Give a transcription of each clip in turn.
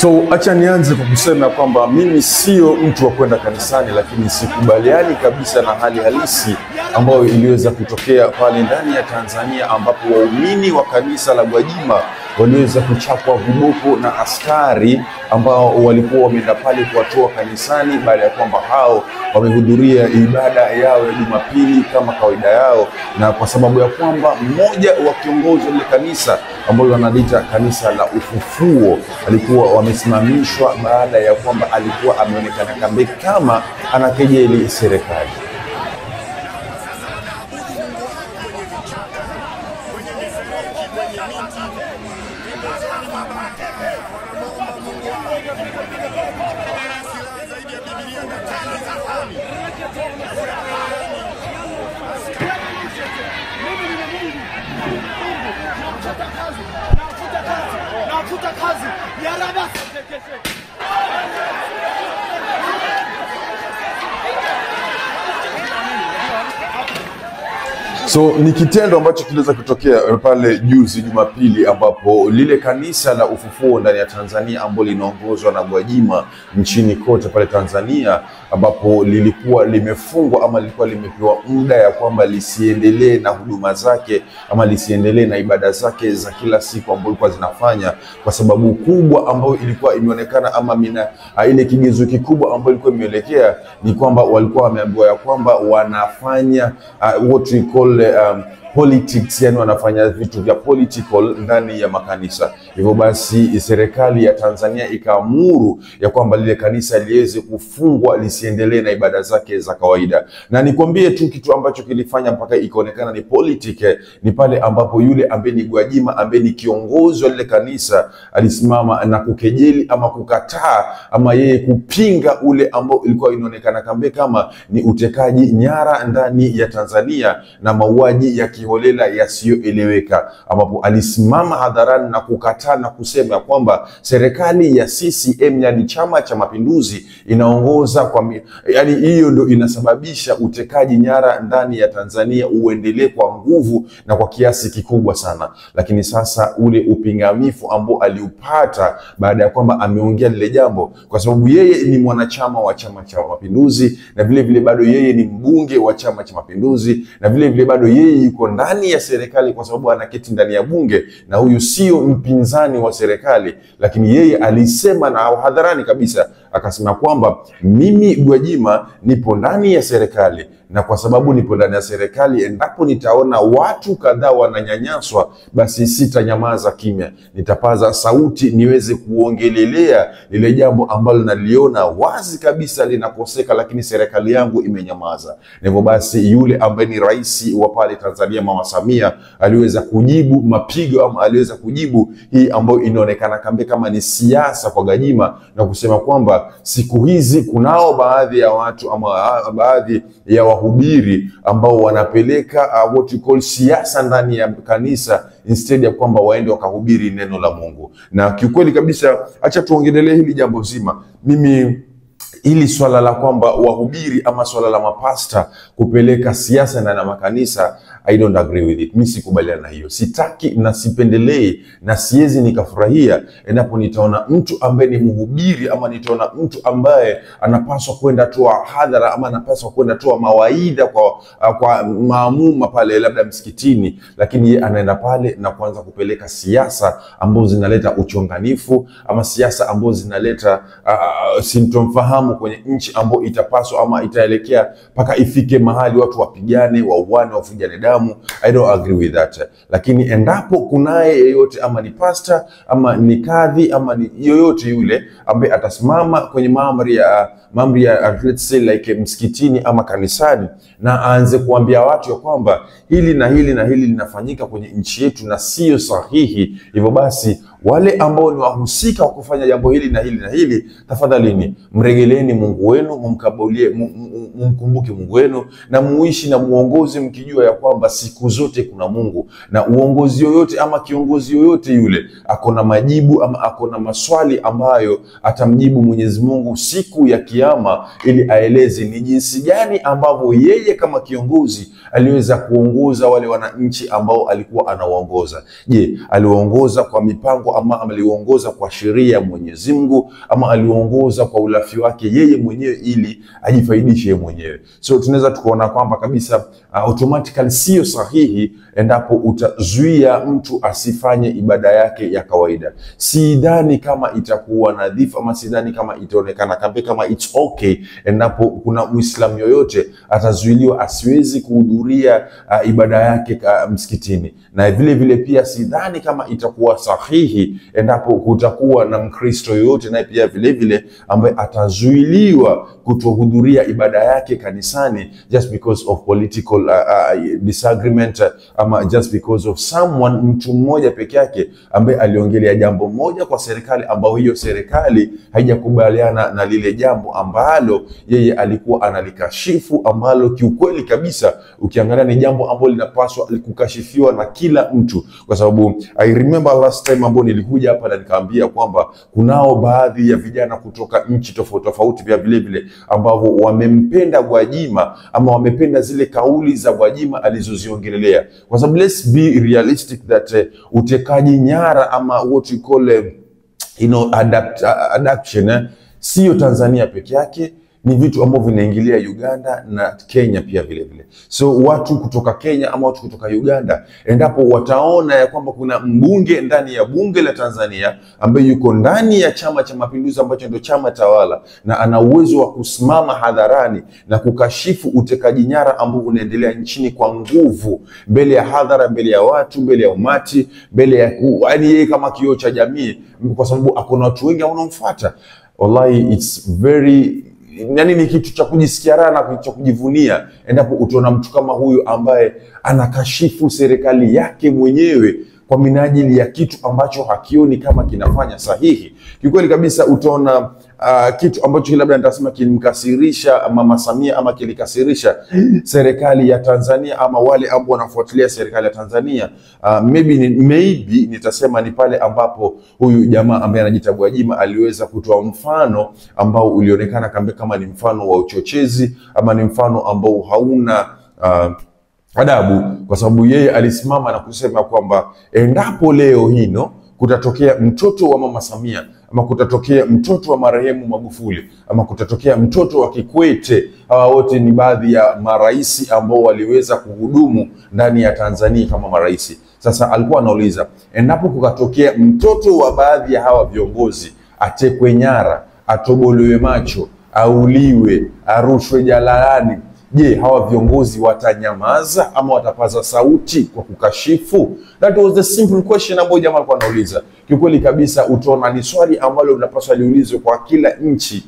So acha nianze kwa kusema kwamba mimi sio mtu wa kwenda kanisani, lakini sikubaliani kabisa na hali halisi ambayo iliweza kutokea pale ndani ya Tanzania, ambapo waumini wa kanisa la Gwajima waliweza kuchapwa viboko na askari ambao walikuwa wameenda pale kuwatoa kanisani baada ya kwamba hao wamehudhuria ibada yao ya Jumapili kama kawaida yao, na kwa sababu ya kwamba mmoja wa kiongozi wa ile kanisa ambalo wanaliita kanisa la Ufufuo alikuwa wamesimamishwa baada ya kwamba alikuwa ameonekana kama anakejeli serikali. So ni kitendo ambacho kiliweza kutokea pale juzi Jumapili, ambapo lile kanisa la Ufufuo ndani ya Tanzania ambalo linaongozwa na Gwajima nchini kote pale Tanzania, ambapo lilikuwa limefungwa ama lilikuwa limepewa muda ya kwamba lisiendelee na huduma zake ama lisiendelee na ibada zake za kila siku ambazo ilikuwa zinafanya, kwa sababu kubwa ambayo ilikuwa imeonekana ama ile kigezo kikubwa ambayo ilikuwa imeelekea ni kwamba walikuwa wameambiwa ya kwamba wanafanya what we call politics, yani wanafanya vitu vya political ndani ya makanisa. Hivyo basi serikali ya Tanzania ikaamuru ya kwamba lile kanisa liweze kufungwa, lisiendelee na ibada zake za kawaida. Na nikwambie tu kitu ambacho kilifanya mpaka ikaonekana ni politiki, ni pale ambapo yule ambaye ni Gwajima, ambaye ni kiongozi wa lile kanisa, alisimama na kukejeli ama kukataa ama yeye kupinga ule ambao ilikuwa inaonekana kama ni utekaji nyara ndani ya Tanzania na mauaji ya kiholela yasiyoeleweka, ambapo alisimama hadharani na kukataa na kusema kwamba serikali ya CCM, yani Chama cha Mapinduzi, inaongoza kwa yani hiyo ndio inasababisha utekaji nyara ndani ya Tanzania uendelee kwa nguvu na kwa kiasi kikubwa sana. Lakini sasa ule upingamifu ambao aliupata baada ya kwamba ameongea lile jambo, kwa sababu yeye ni mwanachama wa Chama cha Mapinduzi na vile vile bado yeye ni mbunge wa Chama cha Mapinduzi na vile vile bado yeye yuko ndani ya serikali kwa sababu anaketi ndani ya bunge, na huyu sio mpinzani wa serikali, lakini yeye alisema na hadharani kabisa akasema kwamba mimi Gwajima nipo ndani ya serikali, na kwa sababu nipo ndani ya serikali, endapo nitaona watu kadhaa wananyanyaswa, basi sitanyamaza kimya, nitapaza sauti niweze kuongelelea lile jambo ambalo naliona wazi kabisa linakoseka, lakini serikali yangu imenyamaza. Hivyo basi yule ambaye ni rais wa pale Tanzania, Mama Samia, aliweza kujibu mapigo ama aliweza kujibu hii ambayo inaonekana kama ni siasa kwa Gwajima, na kusema kwamba siku hizi kunao baadhi ya watu ama baadhi ya wahubiri ambao wanapeleka what you call siasa ndani ya kanisa instead ya kwamba waende wakahubiri neno la Mungu. Na kiukweli kabisa, acha tuongelee hili jambo zima. Mimi hili swala la kwamba wahubiri ama swala la mapasta kupeleka siasa ndani ya makanisa, I don't agree with it. Mimi sikubaliana na hiyo. Sitaki na sipendelei na siwezi nikafurahia endapo nitaona mtu ambaye ni mhubiri ama nitaona mtu ambaye anapaswa kwenda toa hadhara ama anapaswa kwenda toa mawaidha kwa maamuma pale labda msikitini, lakini yeye anaenda pale na kuanza kupeleka siasa ambazo zinaleta uchonganifu ama siasa ambazo zinaleta sintofahamu kwenye nchi ambayo itapaswa ama itaelekea mpaka ifike mahali watu wapigane, wauane, wafujane damu. I don't agree with that. Lakini endapo kunaye yeyote ama ni pastor ama ni kadhi ama ni yoyote yule ambaye atasimama kwenye maamri ya let's say like msikitini ama kanisani na aanze kuambia watu ya kwamba hili na hili na hili linafanyika kwenye nchi yetu na sio sahihi, hivyo basi wale ambao ni wahusika wa kufanya jambo hili na hili na hili, tafadhalini mregeleni Mungu wenu, mkumbuke Mungu wenu na muishi na muongozi mkijua ya kwamba siku zote kuna Mungu, na uongozi yoyote ama kiongozi yoyote yule akona majibu ama akona maswali ambayo atamjibu Mwenyezi Mungu siku ya Kiyama, ili aeleze ni jinsi gani ambavyo yeye kama kiongozi aliweza kuongoza wale wananchi ambao alikuwa anawaongoza. Je, aliwaongoza kwa mipango ambapo ama aliuongoza kwa sheria ya Mwenyezi Mungu, ama aliuongoza kwa ulafi wake yeye mwenyewe ili ajifaidishe yeye mwenyewe. So tunaweza tukaona kwamba kabisa automatically sio sahihi endapo utazuia mtu asifanye ibada yake ya kawaida. Sidhani kama itakuwa nadhifu, ama sidhani kama itaonekana kama it's okay endapo kuna Muislamu yoyote atazuiliwa asiwezi kuhudhuria ibada yake msikitini. Na vile vile pia sidhani kama itakuwa sahihi endapo kutakuwa na Mkristo yoyote naye pia vile vile ambaye atazuiliwa kutohudhuria ibada yake kanisani just because of political disagreement, ama just because of someone, mtu mmoja peke yake ambaye aliongelea jambo moja kwa serikali ambao hiyo serikali haijakubaliana na lile jambo ambalo yeye alikuwa analikashifu, ambalo kiukweli kabisa ukiangalia ni jambo ambalo linapaswa kukashifiwa na kila mtu. Kwa sababu I remember last time ambao nilikuja hapa na nikaambia kwamba kunao baadhi ya vijana kutoka nchi tofauti tofauti pia vile vile ambao wamempenda Gwajima, ama wamependa zile kauli za Gwajima alizoziongelelea. Kwa sababu let's be realistic that utekaji nyara ama what we call adaptation sio Tanzania peke yake, ni vitu ambavyo vinaingilia Uganda na Kenya pia vile vile. So watu kutoka Kenya ama watu kutoka Uganda endapo wataona ya kwamba kuna mbunge ndani ya bunge la Tanzania ambaye yuko ndani ya Chama cha Mapinduzi ambacho ndio chama tawala, na ana uwezo wa kusimama hadharani na kukashifu utekaji nyara ambao unaendelea nchini kwa nguvu, mbele ya hadhara, mbele ya watu, mbele ya umati, mbele ya yaani yeye kama kioo cha jamii, kwa sababu akona watu wengi wanaomfuata. Wallahi it's very, yani ni kitu cha kujisikia raha na kitu cha kujivunia endapo utaona mtu kama huyu ambaye anakashifu serikali yake mwenyewe kwa minajili ya kitu ambacho hakioni kama kinafanya sahihi. Kikweli kabisa utaona kitu ambacho labda nitasema kilimkasirisha Mama Samia ama kilikasirisha serikali ya Tanzania ama wale ambao wanafuatilia serikali ya Tanzania. Maybe nitasema ni pale ambapo huyu jamaa ambaye anajiita Gwajima aliweza kutoa mfano ambao ulionekana kama ni mfano wa uchochezi, ama ni mfano ambao hauna adabu, kwa sababu yeye alisimama na kusema kwamba endapo leo hino kutatokea mtoto wa Mama Samia, ama kutatokea mtoto wa marehemu Magufuli, ama kutatokea mtoto wa Kikwete, hawa wote ni baadhi ya maraisi ambao waliweza kuhudumu ndani ya Tanzania kama maraisi. Sasa alikuwa anauliza endapo kukatokea mtoto wa baadhi ya hawa viongozi atekwe nyara, atobolewe macho, auliwe, arushwe jalalani, je, hawa viongozi watanyamaza ama watapaza sauti kwa kukashifu? That was the simple question ambayo jamaa alikuwa anauliza. Kikweli kabisa utaona ni swali ambalo linapaswa liulizwe kwa kila nchi,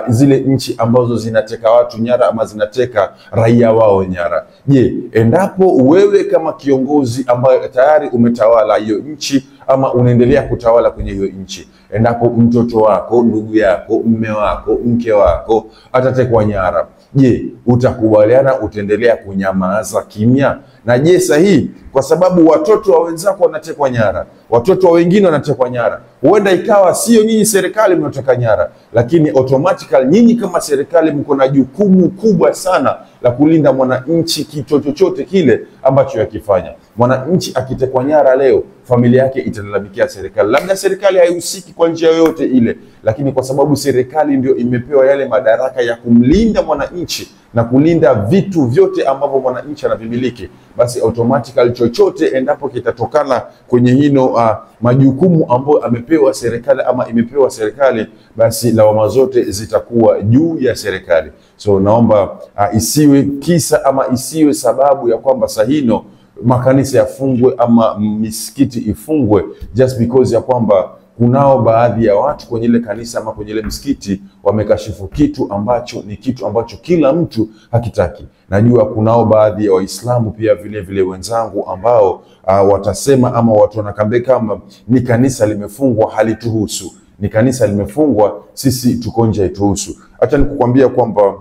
zile nchi ambazo zinateka watu nyara ama zinateka raia wao nyara. Je, endapo wewe kama kiongozi ambaye tayari umetawala hiyo nchi ama unaendelea kutawala kwenye hiyo nchi, endapo mtoto wako, ndugu yako, mume wako, mke wako atatekwa nyara, je, utakubaliana, utaendelea kunyamaza kimya? Na je, sahihi kwa sababu watoto wa wenzako wanatekwa nyara, watoto wa wengine wanatekwa nyara, huenda ikawa sio nyinyi serikali mnateka nyara, lakini automatically nyinyi kama serikali mko na jukumu kubwa sana la kulinda mwananchi kitu chochote kile ambacho yakifanya. Mwananchi akitekwa nyara leo, familia yake italalamikia serikali. Labda serikali haihusiki kwa njia yoyote ile, lakini kwa sababu serikali ndio imepewa yale madaraka ya kumlinda mwananchi na kulinda vitu vyote ambavyo mwananchi anavimiliki, basi automatically chochote endapo kitatokana kwenye hino majukumu ambayo amepewa serikali ama imepewa serikali, basi lawama zote zitakuwa juu ya serikali. So naomba isiwe kisa ama isiwe sababu ya kwamba sahino makanisa yafungwe ama misikiti ifungwe just because ya kwamba kunao baadhi ya watu kwenye ile kanisa ama kwenye ile msikiti wamekashifu kitu ambacho ni kitu ambacho kila mtu hakitaki. Najua kunao baadhi ya Waislamu pia vile vile wenzangu ambao watasema ama watu wanakambe kama ni kanisa limefungwa halituhusu, ni kanisa limefungwa sisi tuko nje haituhusu. Acha nikukwambia kwamba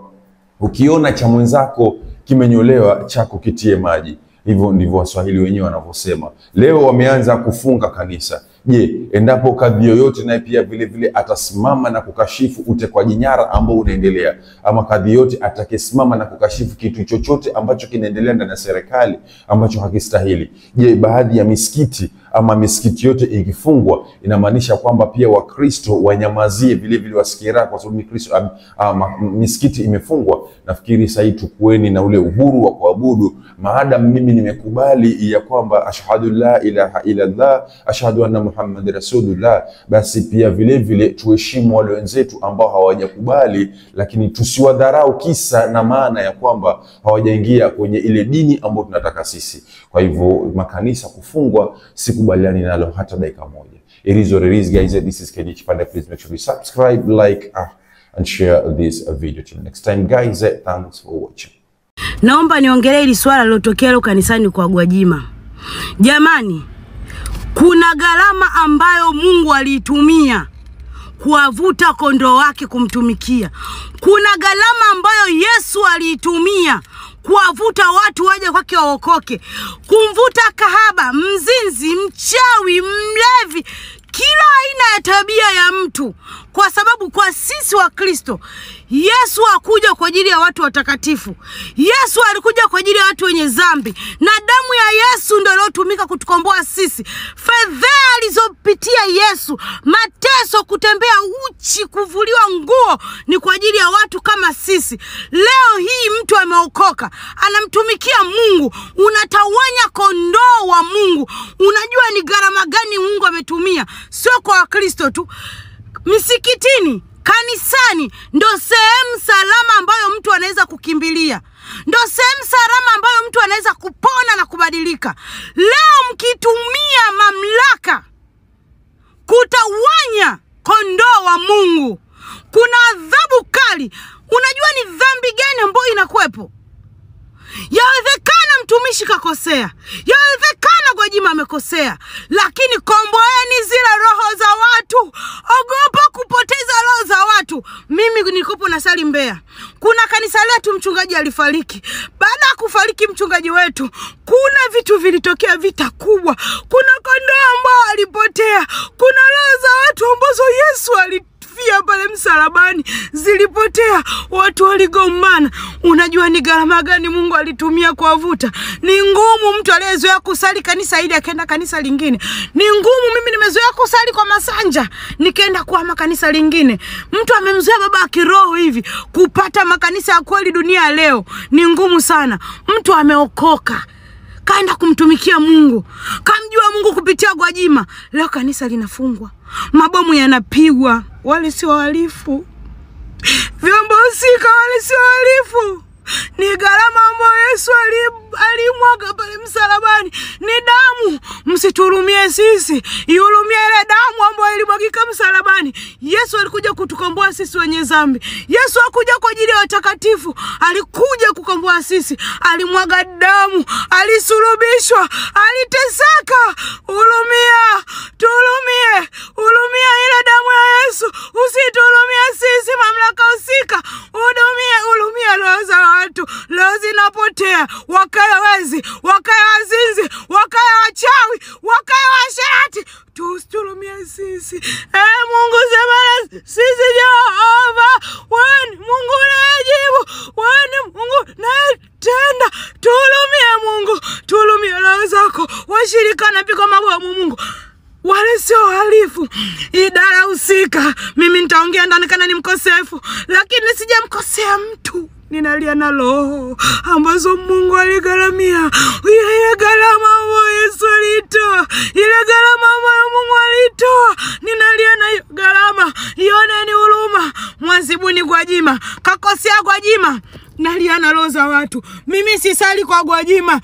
ukiona cha mwenzako kimenyolewa chako kitie maji. Hivyo ndivyo Waswahili wenyewe wanavyosema. Leo wameanza kufunga kanisa. Je, endapo kadhi yoyote naye pia vile vile atasimama na kukashifu utekwaji nyara ambao unaendelea, ama kadhi yote atakesimama na kukashifu kitu chochote ambacho kinaendelea ndani ya serikali ambacho hakistahili, je, baadhi ya misikiti ama misikiti yote ikifungwa, inamaanisha kwamba pia Wakristo wanyamazie vile vile wasikie raha kwa sababu misikiti imefungwa. Nafikiri sasa tukueni na ule uhuru wa kuabudu. Maadamu mimi nimekubali ya kwamba ashhadu la ilaha illa Allah, ashhadu anna Muhammad rasulullah, basi pia vile vile tuheshimu wale wenzetu ambao hawajakubali, lakini tusiwadharau kisa na maana ya kwamba hawajaingia kwenye ile dini ambayo tunataka sisi. Kwa hivyo makanisa kufungwa sikubaliani nalo hata dakika moja. It is what it is, guys. This is KD Chipande. Please make sure you subscribe, like, and share this video. Till next time, guys. Thanks for watching. Naomba niongelee hili swala lilotokea leo kanisani kwa Gwajima. Jamani, kuna gharama ambayo Mungu aliitumia kuwavuta kondoo wake kumtumikia. Kuna gharama ambayo Yesu aliitumia kuwavuta watu waje kwake waokoke. Kumvuta kahaba, mzinzi, mchawi, mlevi, kila aina ya tabia ya mtu. Kwa sababu kwa sisi wa Kristo, Yesu hakuja kwa ajili ya watu watakatifu. Yesu alikuja kwa ajili ya watu wenye dhambi. Na damu ya Yesu ndio iliyotumika kutukomboa sisi. Fedheha alizopitia Yesu, mateso, kutembea uchi, kuvuliwa nguo, ni kwa ajili ya watu kama sisi. Leo hii mtu ameokoka, anamtumikia Mungu, unatawanya kondoo wa Mungu. Unajua ni gharama gani Mungu ametumia? Sio kwa Wakristo tu. Misikitini, kanisani, ndo sehemu salama ambayo mtu anaweza kukimbilia. Ndo sehemu salama ambayo mtu anaweza kupona na kubadilika. Leo mkitumia mamlaka kutawanya kondoo wa Mungu, kuna adhabu kali. Unajua ni dhambi gani ambayo inakuwepo? Yawezekana mtumishi kakosea, yawezekana Gwajima amekosea, lakini komboeni zile roho za watu. Ogopa kupoteza roho za watu. Mimi nilikopo na sali Mbeya, kuna kanisa letu mchungaji alifariki. Baada ya kufariki mchungaji wetu, kuna vitu vilitokea, vita kubwa. Kuna kondoo ambao alipotea, kuna roho za watu ambazo Yesu alifia pale msalabani zilipotea, watu waligombana. Unajua ni gharama gani Mungu alitumia kuwavuta? Ni ngumu mtu aliyezoea kusali kanisa hili akaenda kanisa lingine. Ni ngumu. Mimi nimezoea kusali kwa Masanja, nikaenda kwa makanisa lingine. Mtu amemzoea baba kiroho hivi, kupata makanisa ya kweli dunia leo ni ngumu sana. Mtu ameokoka, kaenda kumtumikia Mungu, kamjua Mungu kupitia Gwajima, leo kanisa linafungwa, mabomu yanapigwa. Wale sio wahalifu, vyombo husika wale sio wahalifu. Ni gharama ambayo Yesu alimwaga pale msalabani. Ni damu. Msiturumie sisi, ihurumie ile damu ambayo ilimwagika msalabani. Yesu alikuja kutukomboa sisi wenye dhambi. Yesu hakuja kwa ajili ya watakatifu, alikuja kukomboa sisi. Alimwaga damu, alisulubishwa, aliteseka. Hurumia, tuhurumie, hurumia ile damu ya Yesu. Usiturumie sisi mamlaka husika. Hurumia roho za watu. Roho zinapotea, wakae wezi, wakae wazinzi, wakae wachawi, wakae washerati. Tusturumie sisi. Mungu sema sisi Jehova, wewe Mungu unayejibu, wewe Mungu unayetenda. Tuhurumie Mungu, tuhurumie roho zako. Washirika napigwa mabomu Mungu, wale sio wahalifu. Idara husika, mimi nitaongea ndani kana ni mkosefu, lakini sijamkosea mtu. Ninalia na roho ambazo Mungu aligharamia. Ile gharama ambayo Yesu alitoa, ile gharama ambayo Mungu alitoa, ninalia na hiyo gharama. Ioneni huruma. Mwazibuni Gwajima, kakosea Gwajima. Nalia na roho za watu. Mimi sisali kwa Gwajima,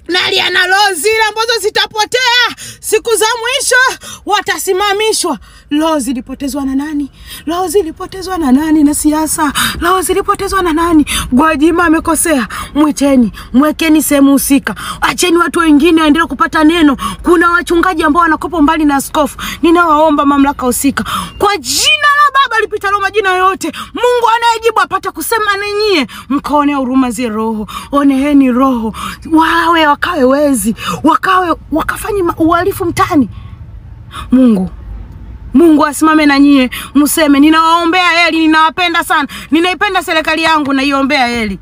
nalia na roho zile ambazo zitapotea. Siku za mwisho watasimamishwa. Roho zilipotezwa na nani? Roho zilipotezwa na nani? Na siasa. Roho zilipotezwa na nani? Gwajima amekosea, mwiteni, mwekeni sehemu husika. Acheni watu wengine waendelee kupata neno. Kuna wachungaji ambao wanakopo mbali na askofu. Ninawaomba mamlaka husika, kwa jina la Baba lipitalo majina yote, Mungu anayejibu apate kusema nenyie, mkaone huruma zi roho. Oneheni roho, wakawe wezi, wakafanya uhalifu mtani. Mungu asimame na nyie, museme ninawaombea heri, ninawapenda sana, ninaipenda serikali yangu, naiombea heri.